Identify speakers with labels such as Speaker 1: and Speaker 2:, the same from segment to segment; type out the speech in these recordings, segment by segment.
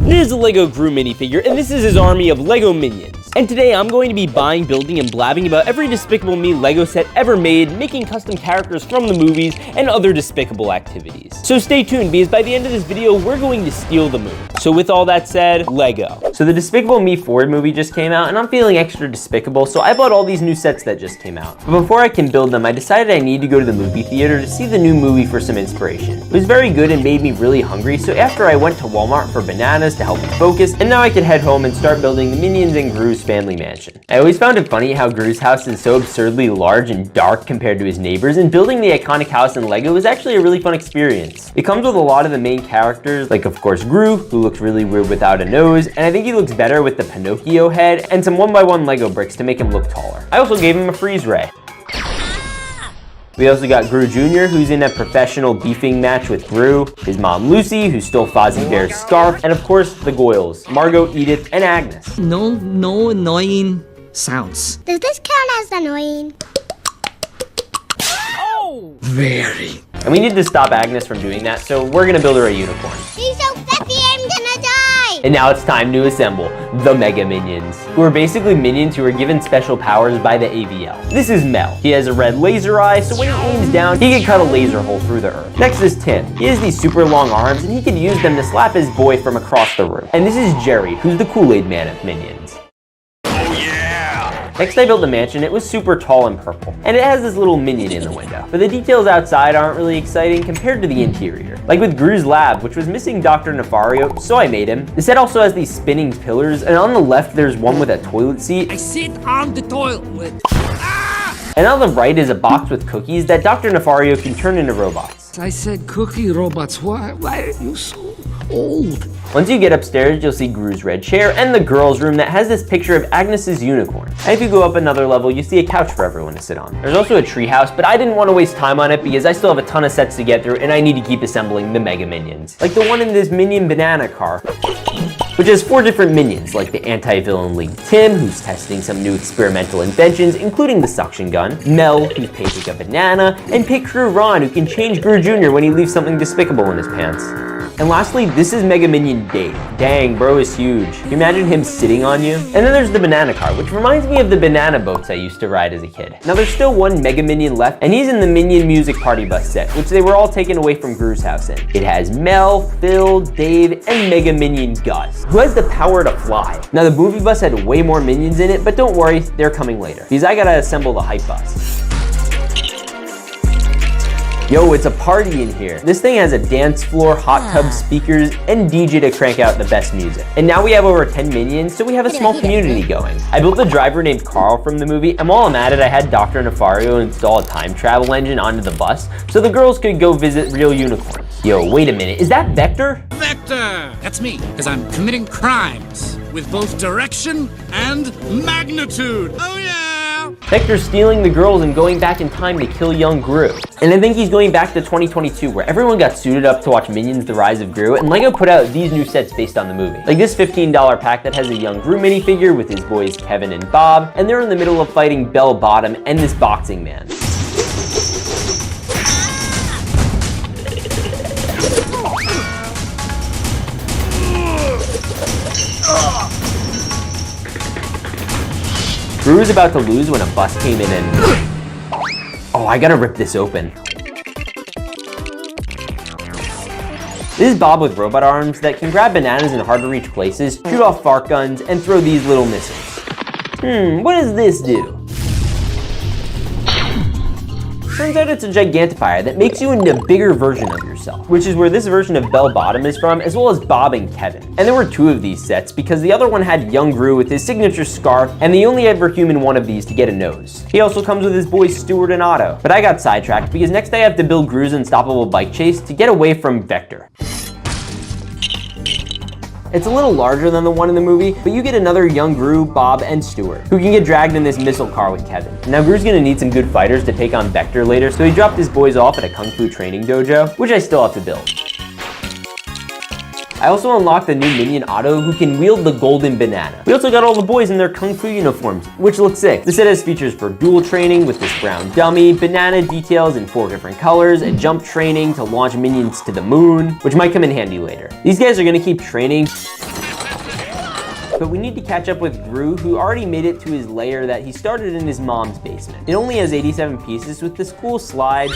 Speaker 1: This is a Lego Gru minifigure, and this is his army of Lego minions. And today I'm going to be buying, building, and blabbing about every Despicable Me Lego set ever made, making custom characters from the movies, and other Despicable activities. So stay tuned, because by the end of this video, we're going to steal the moon. So with all that said, Lego. So the Despicable Me 4 movie just came out, and I'm feeling extra despicable, so I bought all these new sets that just came out. But before I can build them, I decided I need to go to the movie theater to see the new movie for some inspiration. It was very good and made me really hungry, so after I went to Walmart for bananas to help me focus, and now I could head home and start building the Minions and Gru's family mansion. I always found it funny how Gru's house is so absurdly large and dark compared to his neighbors, and building the iconic house in Lego was actually a really fun experience. It comes with a lot of the main characters, like of course Gru, who looks really weird without a nose, and I think he looks better with the Pinocchio head, and some 1x1 Lego bricks to make him look taller. I also gave him a freeze ray. We also got Gru Jr., who's in a professional beefing match with Gru, his mom Lucy, who stole Fozzie Bear's scarf, and of course the Goyles, Margot, Edith, and Agnes.
Speaker 2: No annoying sounds.
Speaker 3: Does this count as annoying?
Speaker 2: Oh! Very.
Speaker 1: And we need to stop Agnes from doing that, so we're gonna build her a unicorn.
Speaker 3: He's so fluffy, I'm gonna die!
Speaker 1: And now it's time to assemble the Mega Minions, who are basically minions who are given special powers by the AVL. This is Mel. He has a red laser eye, so when he aims down, he can cut a laser hole through the earth. Next is Tim. He has these super long arms, and he can use them to slap his boy from across the room. And this is Jerry, who's the Kool-Aid man of minions. Next I built a mansion. It was super tall and purple, and it has this little minion in the window. But the details outside aren't really exciting compared to the interior. Like with Gru's lab, which was missing Dr. Nefario, so I made him. The set also has these spinning pillars, and on the left there's one with a toilet seat.
Speaker 2: I sit on the toilet.
Speaker 1: And on the right is a box with cookies that Dr. Nefario can turn into robots.
Speaker 2: I said cookie robots. Why are you so old?
Speaker 1: Once you get upstairs, you'll see Gru's red chair and the girls' room that has this picture of Agnes's unicorn. And if you go up another level, you see a couch for everyone to sit on. There's also a tree house, but I didn't want to waste time on it because I still have a ton of sets to get through and I need to keep assembling the Mega Minions. Like the one in this Minion banana car, which has 4 different minions, like the anti-villain League Tim, who's testing some new experimental inventions, including the suction gun, Mel, who's painting a banana, and Pit Crew Ron, who can change Gru Jr. when he leaves something despicable in his pants. And lastly, this is Mega Minion Dave. Dang, bro is huge. Can you imagine him sitting on you? And then there's the banana car, which reminds me of the banana boats I used to ride as a kid. Now there's still one Mega Minion left, and he's in the Minion Music Party Bus set, which they were all taken away from Gru's house in. It has Mel, Phil, Dave, and Mega Minion Gus, who has the power to fly. Now the movie bus had way more minions in it, but don't worry, they're coming later, because I gotta assemble the hype bus. Yo, it's a party in here. This thing has a dance floor, hot tub speakers, and DJ to crank out the best music. And now we have over 10 minions, so we have a small community going. I built a driver named Carl from the movie, and while I'm at it, I had Dr. Nefario install a time travel engine onto the bus, so the girls could go visit real unicorns. Yo, wait a minute, is that Vector?
Speaker 4: Vector! That's me, because I'm committing crimes with both direction and magnitude. Oh yeah!
Speaker 1: Vector's stealing the girls and going back in time to kill young Gru. And I think he's going back to 2022, where everyone got suited up to watch Minions: The Rise of Gru, and Lego put out these new sets based on the movie. Like this $15 pack that has a young Gru minifigure with his boys Kevin and Bob, and they're in the middle of fighting Bell Bottom and this boxing man. Gru was about to lose when a bus came in and... Oh, I gotta rip this open. This is Bob with robot arms that can grab bananas in hard to reach places, shoot off fart guns, and throw these little missiles. What does this do? Turns out it's a gigantifier that makes you into a bigger version of yourself, which is where this version of Bell Bottom is from, as well as Bob and Kevin. And there were 2 of these sets because the other one had young Gru with his signature scarf, and the only ever human one of these to get a nose. He also comes with his boys Stuart and Otto. But I got sidetracked because next I have to build Gru's unstoppable bike chase to get away from Vector. It's a little larger than the one in the movie, but you get another young Gru, Bob, and Stuart, who can get dragged in this missile car with Kevin. Now Gru's gonna need some good fighters to take on Vector later, so he dropped his boys off at a kung fu training dojo, which I still have to build. I also unlocked the new minion Otto, who can wield the golden banana. We also got all the boys in their kung fu uniforms, which look sick. The set has features for dual training with this brown dummy, banana details in 4 different colors, and jump training to launch minions to the moon, which might come in handy later. These guys are gonna keep training But we need to catch up with Gru, who already made it to his lair that he started in his mom's basement. It only has 87 pieces with this cool slide,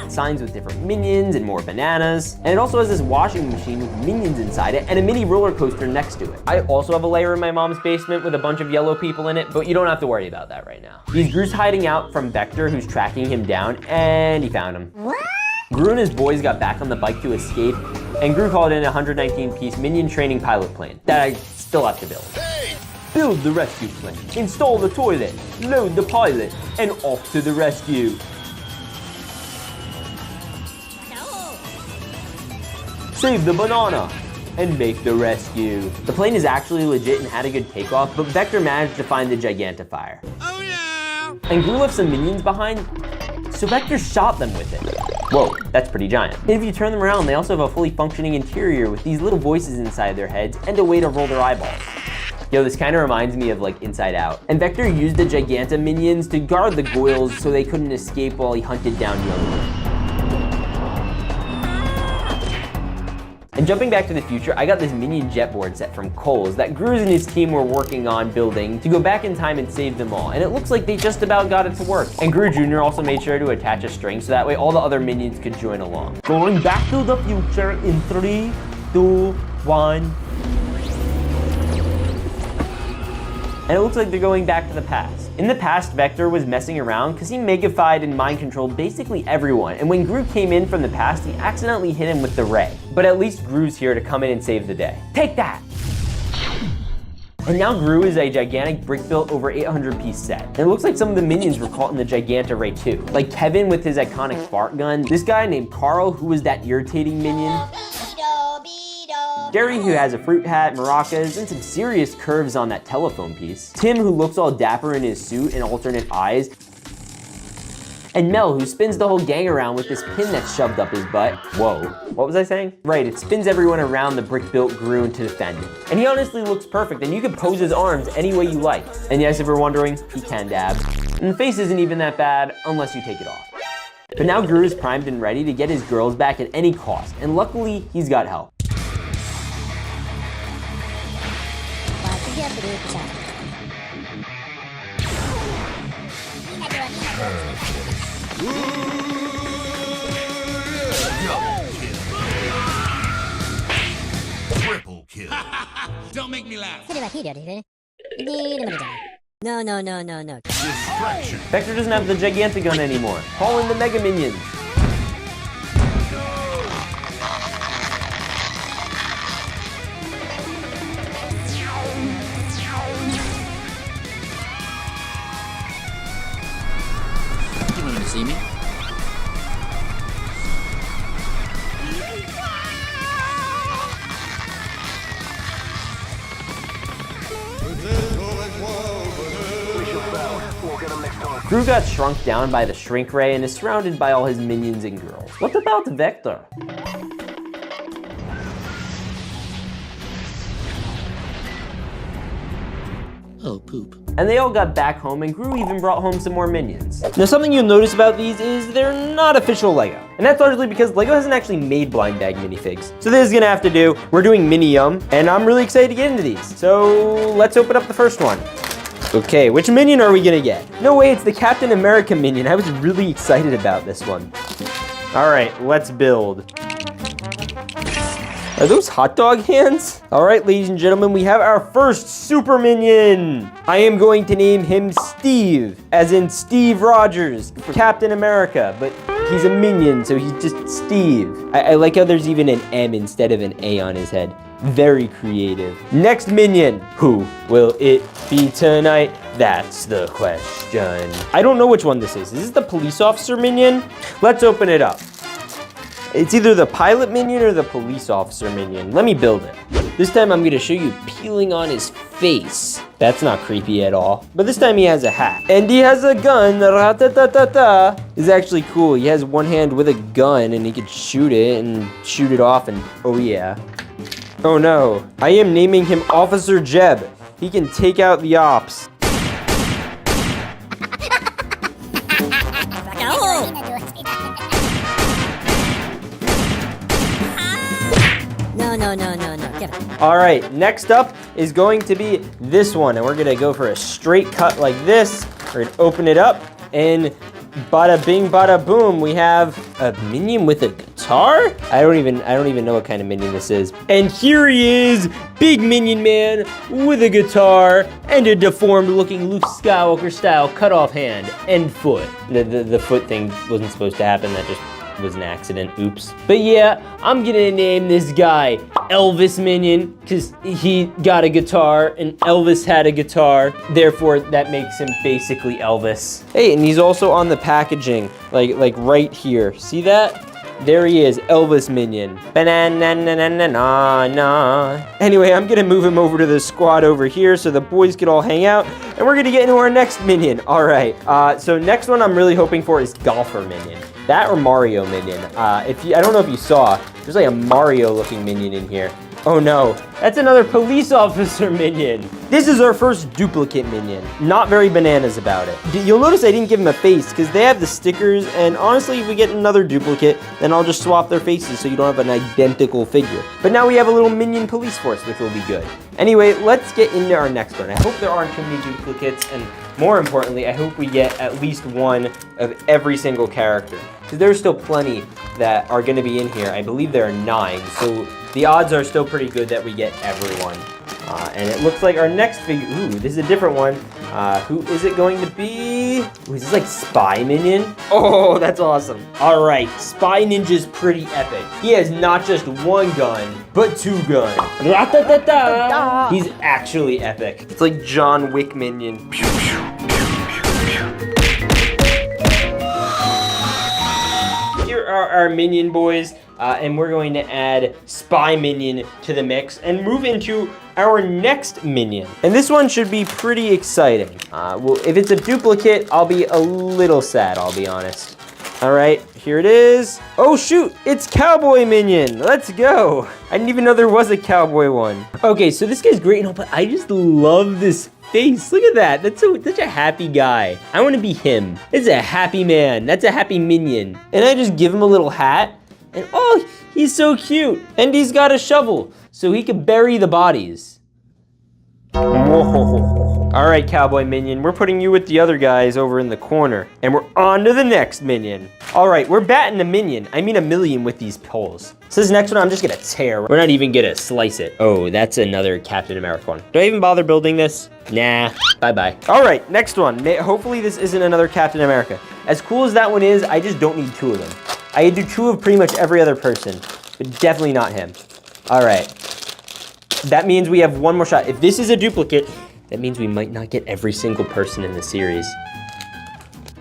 Speaker 1: signs with different minions and more bananas. And it also has this washing machine with minions inside it and a mini roller coaster next to it. I also have a lair in my mom's basement with a bunch of yellow people in it, but you don't have to worry about that right now. Gru's hiding out from Vector, who's tracking him down, and he found him.
Speaker 3: What?
Speaker 1: Gru and his boys got back on the bike to escape, and Gru called in a 119-piece minion training pilot plane that I still have to build. Build the rescue plane, install the toilet, load the pilot, and off to the rescue. Save the banana, and make the rescue. The plane is actually legit and had a good takeoff, but Vector managed to find the Gigantifier.
Speaker 4: Oh yeah!
Speaker 1: And Gru left some minions behind, so Vector shot them with it. Whoa, that's pretty giant. And if you turn them around, they also have a fully functioning interior with these little voices inside their heads and a way to roll their eyeballs. Yo, this kind of reminds me of like Inside Out. And Vector used the Giganta minions to guard the Goyles so they couldn't escape while he hunted down Young. And jumping back to the future, I got this minion jetboard set from Kohl's that Gruz and his team were working on building to go back in time and save them all. And it looks like they just about got it to work. And Gru Jr. also made sure to attach a string so that way all the other minions could join along. Going back to the future in 3, 2, 1. And it looks like they're going back to the past. In the past, Vector was messing around because he megafied and mind controlled basically everyone. And when Gru came in from the past, he accidentally hit him with the ray. But at least Gru's here to come in and save the day. Take that! And now Gru is a gigantic brick-built over 800-piece set. And it looks like some of the minions were caught in the Giganta Ray too. Like Kevin with his iconic fart gun. This guy named Carl, who was that irritating minion. Gary, who has a fruit hat, maracas, and some serious curves on that telephone piece. Tim, who looks all dapper in his suit and alternate eyes. And Mel, who spins the whole gang around with this pin that's shoved up his butt. Whoa, what was I saying? Right, it spins everyone around the brick-built Gru to defend him. And he honestly looks perfect, and you can pose his arms any way you like. And yes, if you're wondering, he can dab. And the face isn't even that bad, unless you take it off. But now Gru is primed and ready to get his girls back at any cost, and luckily, he's got help.
Speaker 4: Triple kill. Don't make me laugh.
Speaker 5: No.
Speaker 4: Distraction.
Speaker 1: Vector doesn't have the Gigantagun anymore. Call in the Mega Minions.
Speaker 5: You wanted to see me?
Speaker 1: Gru got shrunk down by the shrink ray and is surrounded by all his minions and girls. What about Vector?
Speaker 5: Oh, poop.
Speaker 1: And they all got back home, and Gru even brought home some more minions. Now, something you'll notice about these is they're not official Lego. And that's largely because Lego hasn't actually made blind bag minifigs. So this is gonna have to do. We're doing Mini-Yum, and I'm really excited to get into these. So let's open up the first one. Okay, which minion are we gonna get? No way, it's the Captain America minion. I was really excited about this one. All right, let's build. Are those hot dog hands? All right, ladies and gentlemen, we have our first super minion. I am going to name him Steve, as in Steve Rogers, Captain America, but he's a minion, so he's just Steve. I like how there's even an M instead of an A on his head. Very creative. Next minion. Who will it be tonight? That's the question. I don't know which one this is. Is this the police officer minion? Let's open it up. It's either the pilot minion or the police officer minion. Let me build it. This time I'm gonna show you peeling on his face. That's not creepy at all. But this time he has a hat. And he has a gun. Ra-ta-ta-ta-ta. It's actually cool. He has one hand with a gun and he could shoot it and shoot it off and oh yeah. Oh no, I am naming him Officer Jeb. He can take out the ops.
Speaker 5: No. Get it.
Speaker 1: All right, next up is going to be this one, and we're gonna go for a straight cut like this. We're gonna open it up, and bada bing, bada boom, we have a minion with a guitar? I don't even know what kind of minion this is. And here he is, Big Minion Man with a guitar and a deformed looking Luke Skywalker style cut off hand and foot. The foot thing wasn't supposed to happen, that just was an accident, oops. But yeah, I'm gonna name this guy Elvis Minion, because he got a guitar and Elvis had a guitar, therefore that makes him basically Elvis. Hey, and he's also on the packaging, like right here. See that? There he is, Elvis Minion. Ba-na-na-na-na-na-na. Anyway, I'm gonna move him over to the squad over here so the boys can all hang out, and we're gonna get into our next minion. All right, so next one I'm really hoping for is Golfer Minion. That or Mario Minion. I don't know if you saw, there's like a Mario looking minion in here. Oh no, that's another police officer minion. This is our first duplicate minion. Not very bananas about it. You'll notice I didn't give him a face because they have the stickers, and honestly, if we get another duplicate, then I'll just swap their faces so you don't have an identical figure. But now we have a little minion police force, which will be good. Anyway, let's get into our next one. I hope there aren't too many duplicates, and more importantly, I hope we get at least one of every single character. Because there's still plenty that are gonna be in here. I believe there are 9, so the odds are still pretty good that we get everyone. And it looks like our next figure, ooh, this is a different one. Who is it going to be? Ooh, is this like Spy Minion? Oh, that's awesome. All right, Spy Ninja's pretty epic. He has not just one gun, but 2 guns. Ra-ta-ta-ta. He's actually epic. It's like John Wick Minion. Pew, pew, pew, pew, pew. Here are our minion boys. And we're going to add Spy Minion to the mix and move into our next minion. And this one should be pretty exciting. Well, if it's a duplicate, I'll be a little sad, I'll be honest. All right, here it is. Oh shoot, it's Cowboy Minion. Let's go. I didn't even know there was a cowboy one. Okay, so this guy's great and all, but I just love this face. Look at that. That's such a happy guy. I want to be him. It's a happy man. That's a happy minion. And I just give him a little hat. And oh, he's so cute. And he's got a shovel, so he can bury the bodies. Whoa. All right, Cowboy Minion, we're putting you with the other guys over in the corner. And we're on to the next minion. All right, we're batting a minion. I mean a million with these poles. So this next one, I'm just gonna tear. We're not even gonna slice it. Oh, that's another Captain America one. Do I even bother building this? Nah, bye-bye. All right, next one. Hopefully this isn't another Captain America. As cool as that one is, I just don't need 2 of them. I could do 2 of pretty much every other person, but definitely not him. All right. That means we have 1 more shot. If this is a duplicate, that means we might not get every single person in the series.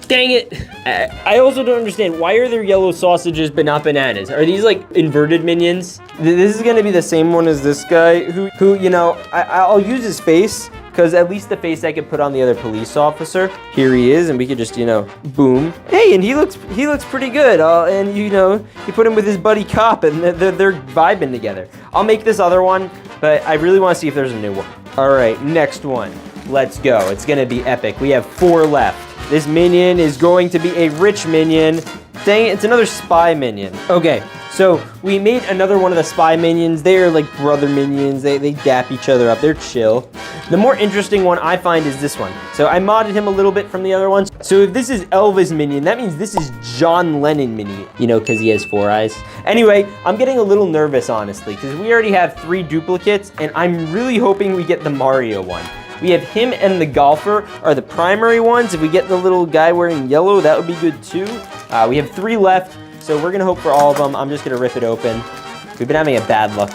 Speaker 1: Dang it. I also don't understand, why are there yellow sausages but not bananas? Are these like inverted minions? This is gonna be the same one as this guy who you know, I'll use his face, because at least the face I could put on the other police officer. Here he is, and we could just, you know, boom. Hey, and he looks pretty good. And you know, you put him with his buddy cop, and they're vibing together. I'll make this other one, but I really want to see if there's a new one. All right, next one. Let's go. It's gonna be epic. We have 4 left. This minion is going to be a rich minion. Dang it, it's another Spy Minion. Okay, so we made another one of the Spy Minions. They're like brother minions. They dap each other up. They're chill. The more interesting one I find is this one. So I modded him a little bit from the other ones. So if this is Elvis Minion, that means this is John Lennon Minion, you know, because he has 4 eyes. Anyway, I'm getting a little nervous, honestly, because we already have 3 duplicates, and I'm really hoping we get the Mario one. We have him and the golfer are the primary ones. If we get the little guy wearing yellow, that would be good too. We have 3 left, so we're gonna hope for all of them. I'm just gonna rip it open. We've been having a bad luck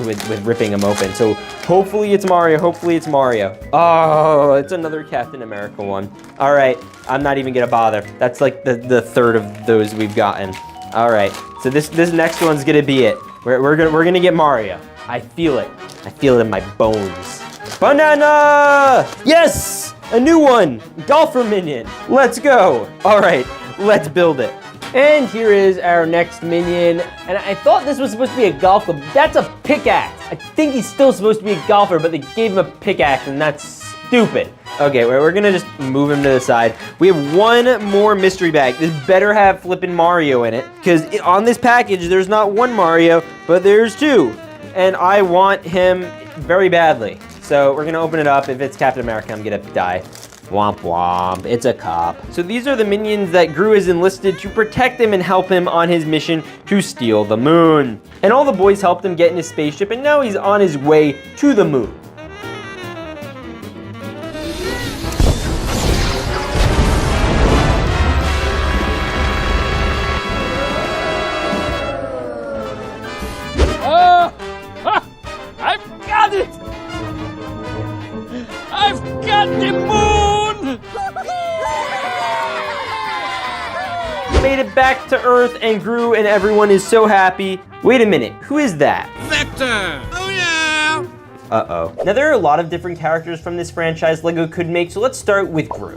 Speaker 1: with ripping them open, so hopefully it's Mario, hopefully it's Mario. Oh, it's another Captain America one. All right, I'm not even gonna bother. That's like the 3rd of those we've gotten. All right, so this next one's gonna be it. We're gonna get Mario. I feel it. I feel it in my bones. Banana! Yes! A new one! Golfer Minion! Let's go! All right, let's build it. And here is our next minion. And I thought this was supposed to be a golfer, but that's a pickaxe. I think he's still supposed to be a golfer, but they gave him a pickaxe, and that's stupid. Okay, we're gonna just move him to the side. We have 1 more mystery bag. This better have flippin' Mario in it, because on this package, there's not 1 Mario, but there's 2. and I want him very badly. So we're gonna open it up. If it's Captain America, I'm gonna die. Womp womp, it's a cop. So these are the minions that Gru has enlisted to protect him and help him on his mission to steal the moon. And all the boys helped him get in his spaceship, and now he's on his way to the moon.
Speaker 6: I've got it! I've got the moon!
Speaker 1: Made it back to Earth, and Gru and everyone is so happy. Wait a minute, who is that?
Speaker 4: Vector! Oh yeah!
Speaker 1: Uh-oh. Now there are a lot of different characters from this franchise LEGO could make, so let's start with Gru.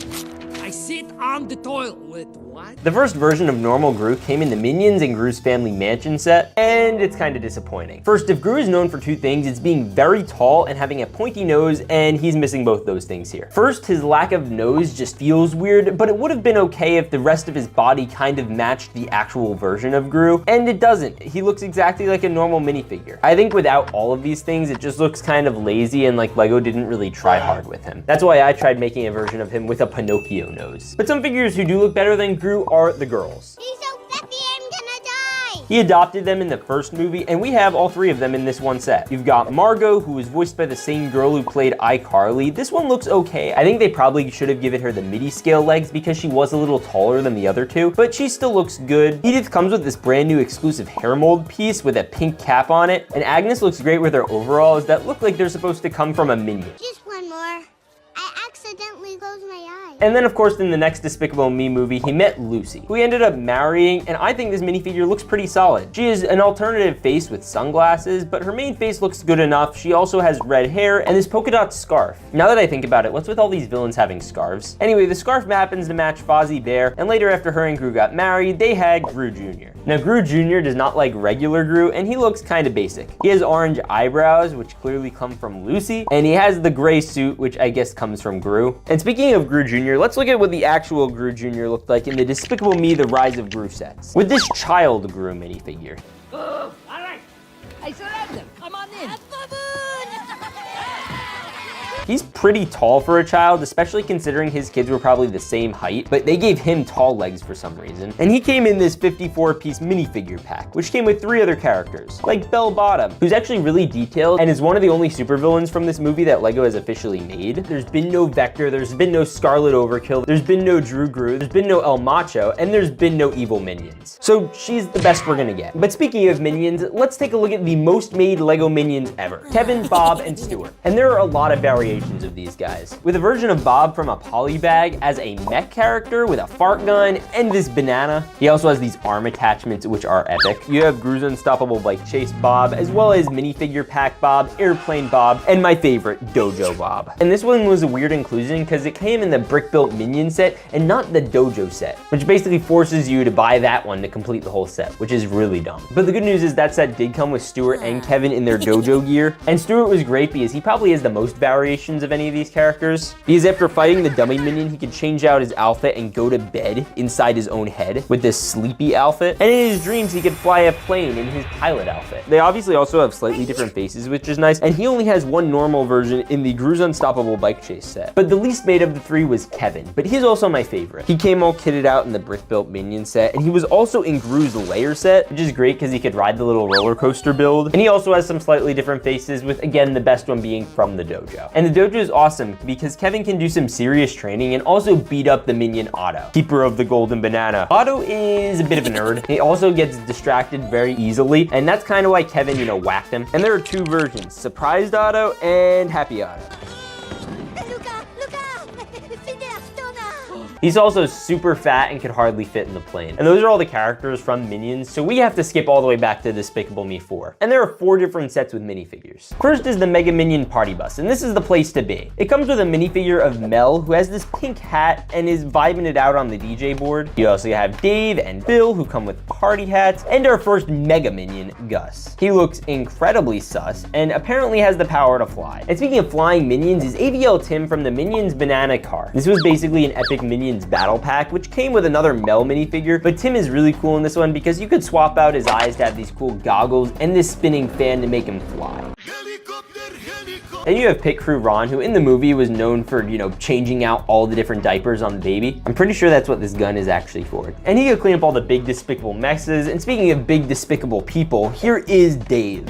Speaker 6: I sit on the toilet. What?
Speaker 1: The first version of normal Gru came in the Minions and Gru's Family Mansion set, and it's kind of disappointing. First, if Gru is known for two things, it's being very tall and having a pointy nose, and he's missing both those things here. First, his lack of nose just feels weird, but it would have been okay if the rest of his body kind of matched the actual version of Gru, and it doesn't. He looks exactly like a normal minifigure. I think without all of these things, it just looks kind of lazy and like LEGO didn't really try hard with him. That's why I tried making a version of him with a Pinocchio nose. But some figures who do look better than Gru are the girls.
Speaker 3: He's so fluffy, I'm gonna die.
Speaker 1: He adopted them in the first movie, and we have all three of them in this one set. You've got Margot, who is voiced by the same girl who played iCarly. This one looks okay. I think they probably should have given her the midi scale legs because she was a little taller than the other two, but she still looks good. Edith comes with this brand new exclusive hair mold piece with a pink cap on it, and Agnes looks great with her overalls that look like they're supposed to come from a Minion.
Speaker 3: Just one more. I accidentally closed my eye.
Speaker 1: And then, of course, in the next Despicable Me movie, he met Lucy, who he ended up marrying, and I think this minifigure looks pretty solid. She is an alternative face with sunglasses, but her main face looks good enough. She also has red hair and this polka dot scarf. Now that I think about it, what's with all these villains having scarves? Anyway, the scarf happens to match Fozzie Bear, and later after her and Gru got married, they had Gru Jr. Now, Gru Jr. does not like regular Gru, and he looks kind of basic. He has orange eyebrows, which clearly come from Lucy, and he has the gray suit, which I guess comes from Gru. And speaking of Gru Jr., let's look at what the actual Gru Jr. looked like in the Despicable Me: The Rise of Gru sets, with this child Gru minifigure.
Speaker 6: All right. I surrender. Come on in.
Speaker 1: He's pretty tall for a child, especially considering his kids were probably the same height, but they gave him tall legs for some reason. And he came in this 54-piece minifigure pack, which came with 3 other characters, like Bell Bottom, who's actually really detailed and is one of the only supervillains from this movie that LEGO has officially made. There's been no Vector, there's been no Scarlet Overkill, there's been no Drew Gru, there's been no El Macho, and there's been no evil minions. So she's the best we're gonna get. But speaking of minions, let's take a look at the most made LEGO minions ever. Kevin, Bob, and Stuart. And there are a lot of variations of these guys, with a version of Bob from a polybag as a mech character with a fart gun and this banana. He also has these arm attachments, which are epic. You have Gru's Unstoppable Bike Chase Bob, as well as Minifigure Pack Bob, Airplane Bob, and my favorite, Dojo Bob. And this one was a weird inclusion because it came in the brick-built Minion set and not the Dojo set, which basically forces you to buy that one to complete the whole set, which is really dumb. But the good news is that set did come with Stuart and Kevin in their Dojo gear, and Stuart was great because he probably has the most variations of any of these characters, because after fighting the dummy minion, he could change out his outfit and go to bed inside his own head with this sleepy outfit, and in his dreams he could fly a plane in his pilot outfit. They obviously also have slightly different faces, which is nice, and he only has one normal version in the Gru's Unstoppable Bike Chase set. But the least made of the 3 was Kevin, but he's also my favorite. He came all kitted out in the brick-built minion set, and he was also in Gru's layer set, which is great because he could ride the little roller coaster build, and he also has some slightly different faces, with again the best one being from the dojo. And the dojo is awesome because Kevin can do some serious training and also beat up the minion Otto, keeper of the golden banana. Otto is a bit of a nerd. He also gets distracted very easily, and that's kind of why Kevin, whacked him. And there are 2 versions, Surprised Otto and Happy Otto. He's also super fat and could hardly fit in the plane. And those are all the characters from Minions, so we have to skip all the way back to Despicable Me 4. And there are 4 different sets with minifigures. First is the Mega Minion Party Bus, and this is the place to be. It comes with a minifigure of Mel, who has this pink hat and is vibing it out on the DJ board. You also have Dave and Bill, who come with party hats, and our first Mega Minion, Gus. He looks incredibly sus, and apparently has the power to fly. And speaking of flying minions, is AVL Tim from the Minions Banana Car. This was basically an epic Minion Minions battle pack, which came with another Mel minifigure, but Tim is really cool in this one because you could swap out his eyes to have these cool goggles and this spinning fan to make him fly. Then you have Pit Crew Ron, who in the movie was known for, you know, changing out all the different diapers on the baby. I'm pretty sure that's what this gun is actually for. And he could clean up all the big despicable messes. And speaking of big despicable people, here is Dave.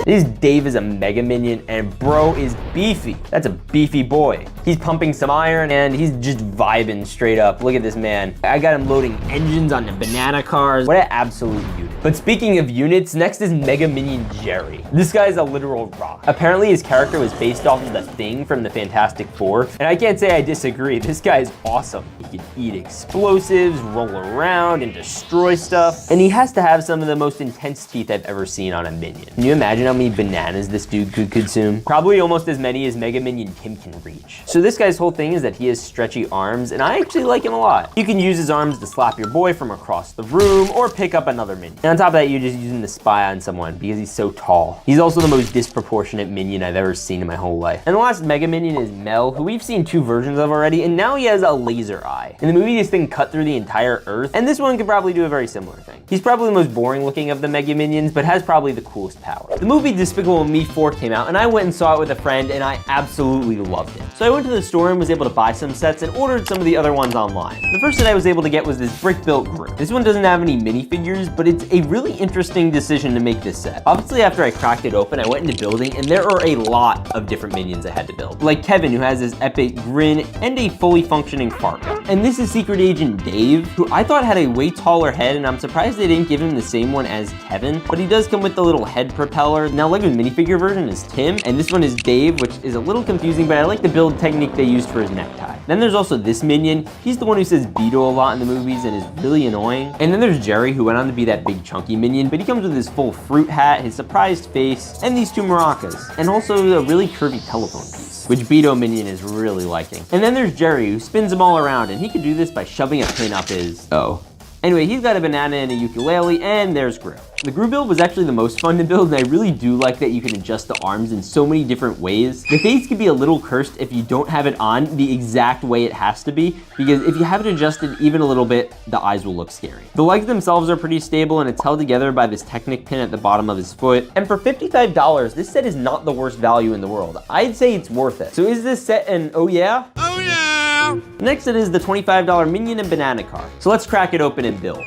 Speaker 1: This Dave is a Mega Minion, and bro is beefy. That's a beefy boy. He's pumping some iron, and he's just vibing straight up. Look at this man. I got him loading engines onto banana cars. What an absolute unit. But speaking of units, next is Mega Minion Jerry. This guy is a literal rock. Apparently his character was based off of the Thing from the Fantastic Four, and I can't say I disagree. This guy is awesome. He can eat explosives, roll around, and destroy stuff. And he has to have some of the most intense teeth I've ever seen on a minion. Can you imagine how many bananas this dude could consume? Probably almost as many as Mega Minion Tim can reach. So this guy's whole thing is that he has stretchy arms, and I actually like him a lot. You can use his arms to slap your boy from across the room or pick up another minion. And on top of that, you're just using the spy on someone because he's so tall. He's also the most disproportionate minion I've ever seen in my whole life. And the last Mega Minion is Mel, who we've seen 2 versions of already, and now he has a laser eye. In the movie, this thing cut through the entire Earth, and this one could probably do a very similar thing. He's probably the most boring looking of the Mega Minions, but has probably the coolest power. The movie Despicable Me 4 came out, and I went and saw it with a friend, and I absolutely loved it. So I went to the store and was able to buy some sets and ordered some of the other ones online. The first set I was able to get was this brick-built group. This one doesn't have any minifigures, but it's a really interesting decision to make this set. Obviously, after I cracked it open, I went into building, and there are a lot of different minions I had to build. Like Kevin, who has this epic grin and a fully functioning fart. And this is Secret Agent Dave, who I thought had a way taller head, and I'm surprised they didn't give him the same one as Kevin, but he does come with the little head propeller. Now, Lego's minifigure version is Tim, and this one is Dave, which is a little confusing, but I like the build technique they used for his necktie. Then there's also this minion. He's the one who says Beto a lot in the movies and is really annoying. And then there's Jerry, who went on to be that big chunky minion, but he comes with his full fruit hat, his surprised face, and these 2 maracas, and also a really curvy telephone piece, which Beto Minion is really liking. And then there's Jerry, who spins them all around, and he can do this by shoving a pin up his... Anyway, he's got a banana and a ukulele, and there's Gru. The Gru build was actually the most fun to build, and I really do like that you can adjust the arms in so many different ways. The face can be a little cursed if you don't have it on the exact way it has to be, because if you have it adjusted even a little bit, the eyes will look scary. The legs themselves are pretty stable, and it's held together by this Technic pin at the bottom of his foot. And for $55, this set is not the worst value in the world. I'd say it's worth it. So is this set an oh yeah?
Speaker 4: Oh yeah!
Speaker 1: Next it is the $25 Minion and Banana Car. So let's crack it open and build.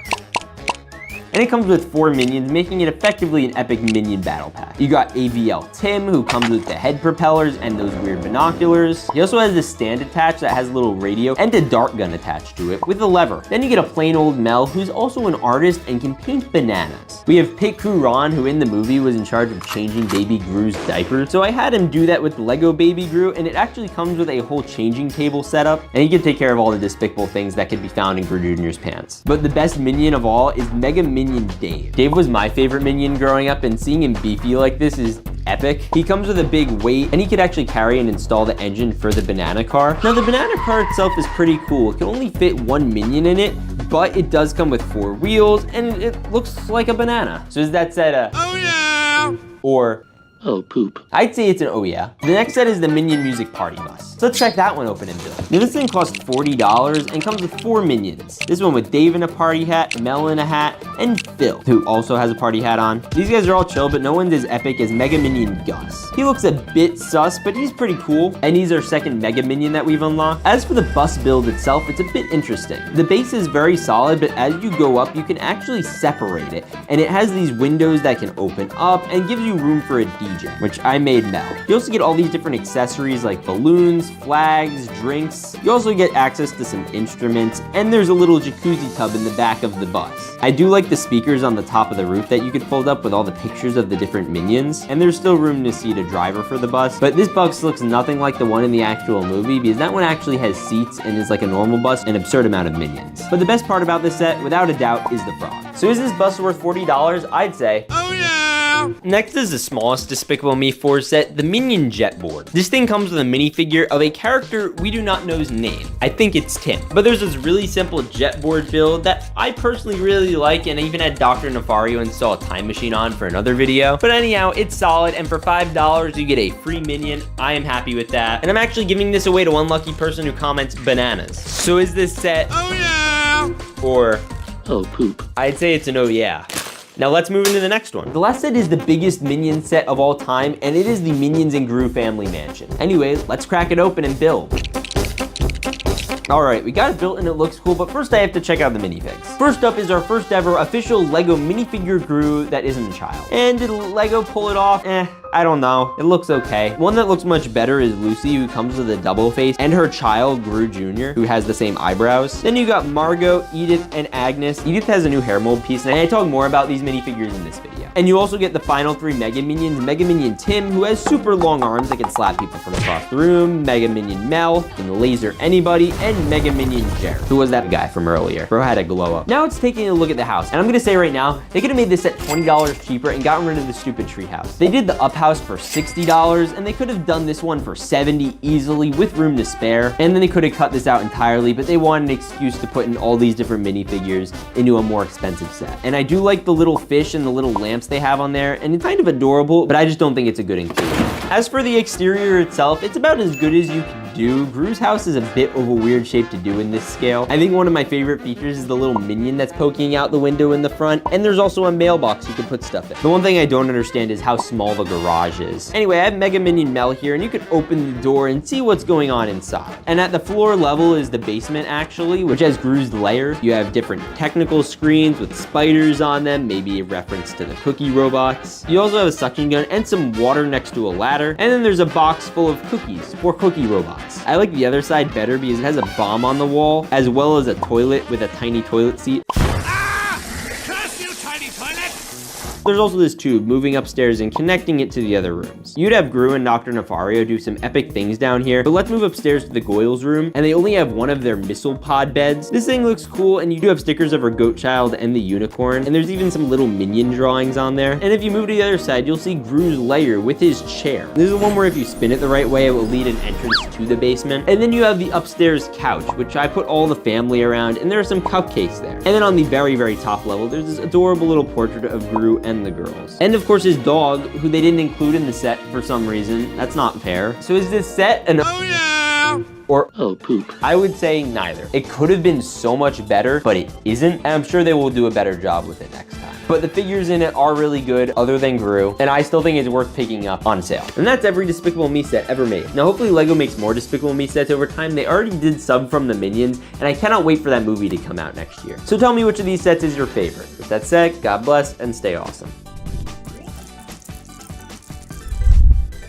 Speaker 1: And it comes with 4 minions, making it effectively an epic minion battle pack. You got AVL Tim, who comes with the head propellers and those weird binoculars. He also has this stand attached that has a little radio and a dart gun attached to it with a lever. Then you get a plain old Mel, who's also an artist and can paint bananas. We have Pit Crew Ron, who in the movie was in charge of changing Baby Gru's diapers. So I had him do that with Lego Baby Gru, and it actually comes with a whole changing table setup, and he can take care of all the despicable things that could be found in Gru Jr.'s pants. But the best minion of all is Mega Minion Dave. Dave was my favorite minion growing up, and seeing him beefy like this is epic. He comes with a big weight, and he could actually carry and install the engine for the banana car. Now, the banana car itself is pretty cool. It can only fit 1 minion in it, but it does come with 4 wheels, and it looks like a banana. So is that set a
Speaker 4: oh yeah?
Speaker 1: Or
Speaker 5: Oh, poop.
Speaker 1: I'd say it's an oh yeah. The next set is the Minion Music Party Bus. So let's check that one open and build. Now this thing costs $40 and comes with 4 minions. This one with Dave in a party hat, Mel in a hat, and Phil, who also has a party hat on. These guys are all chill, but no one's as epic as Mega Minion Gus. He looks a bit sus, but he's pretty cool, and he's our second Mega Minion that we've unlocked. As for the bus build itself, it's a bit interesting. The base is very solid, but as you go up, you can actually separate it, and it has these windows that can open up and gives you room for a DJ, which I made Mel. You also get all these different accessories like balloons, flags, drinks. You also get access to some instruments, and there's a little jacuzzi tub in the back of the bus. I do like the speakers on the top of the roof that you could fold up with all the pictures of the different minions, and there's still room to seat a driver for the bus, but this bus looks nothing like the one in the actual movie because that one actually has seats and is like a normal bus, an absurd amount of minions. But the best part about this set, without a doubt, is the frog. So is this bus worth $40? I'd say,
Speaker 4: oh yeah!
Speaker 1: Next is the smallest Despicable Me 4 set, the Minion Jet Board. This thing comes with a minifigure of a character we do not know's name. I think it's Tim. But there's this really simple jet board build that I personally really like, and I even had Dr. Nefario install a time machine on for another video. But anyhow, it's solid, and for $5 you get a free minion. I am happy with that. And I'm actually giving this away to one lucky person who comments bananas. So is this set...
Speaker 4: Oh yeah!
Speaker 1: Or...
Speaker 5: Oh, poop.
Speaker 1: I'd say it's an oh yeah. Now let's move into the next one. The last set is the biggest Minion set of all time, and it is the Minions and Gru Family Mansion. Anyway, let's crack it open and build. All right, we got it built and it looks cool, but first I have to check out the minifigs. First up is our first ever official Lego minifigure Gru that isn't a child. And did Lego pull it off? I don't know. It looks okay. One that looks much better is Lucy, who comes with a double face, and her child, Gru Jr., who has the same eyebrows. Then you got Margot, Edith, and Agnes. Edith has a new hair mold piece, and I talk more about these minifigures in this video. And you also get the final three Mega Minions, Mega Minion Tim, who has super long arms that can slap people from across the room, Mega Minion Mel, who can laser anybody, and Mega Minion Jared, who was that guy from earlier. Bro had a glow up. Now it's taking a look at the house, and I'm gonna say right now, they could have made this set $20 cheaper and gotten rid of the stupid tree house. They did the up house for $60, and they could have done this one for $70 easily with room to spare, and then they could have cut this out entirely, but they wanted an excuse to put in all these different minifigures into a more expensive set. And I do like the little fish and the little lamps they have on there, and it's kind of adorable, but I just don't think it's a good inclusion. As for the exterior itself, it's about as good as you can do. Gru's house is a bit of a weird shape to do in this scale. I think one of my favorite features is the little minion that's poking out the window in the front, and there's also a mailbox you can put stuff in. The one thing I don't understand is how small the garage is. Anyway, I have Mega Minion Mel here, and you can open the door and see what's going on inside. And at the floor level is the basement, actually, which has Gru's lair. You have different technical screens with spiders on them, maybe a reference to the cookie robots. You also have a suction gun and some water next to a ladder, and then there's a box full of cookies for cookie robots. I like the other side better because it has a bomb on the wall, as well as a toilet with a tiny toilet seat.
Speaker 4: Ah! Curse you, tiny toilet!
Speaker 1: There's also this tube moving upstairs and connecting it to the other rooms. You'd have Gru and Dr. Nefario do some epic things down here, but let's move upstairs to the Goyles room, and they only have one of their missile pod beds. This thing looks cool, and you do have stickers of her goat child and the unicorn, and there's even some little minion drawings on there. And if you move to the other side, you'll see Gru's lair with his chair. This is the one where if you spin it the right way, it will lead an entrance to the basement. And then you have the upstairs couch, which I put all the family around, and there are some cupcakes there. And then on the very, very top level, there's this adorable little portrait of Gru and the girls. And of course his dog, who they didn't include in the set for some reason. That's not fair. So is this set an
Speaker 4: Oh yeah!
Speaker 1: or
Speaker 5: Oh, poop.
Speaker 1: I would say neither. It could have been so much better, but it isn't. And I'm sure they will do a better job with it next time. But the figures in it are really good, other than Gru, and I still think it's worth picking up on sale. And that's every Despicable Me set ever made. Now, hopefully Lego makes more Despicable Me sets over time. They already did sub from the Minions, and I cannot wait for that movie to come out next year. So tell me which of these sets is your favorite. With that said, God bless, and stay awesome.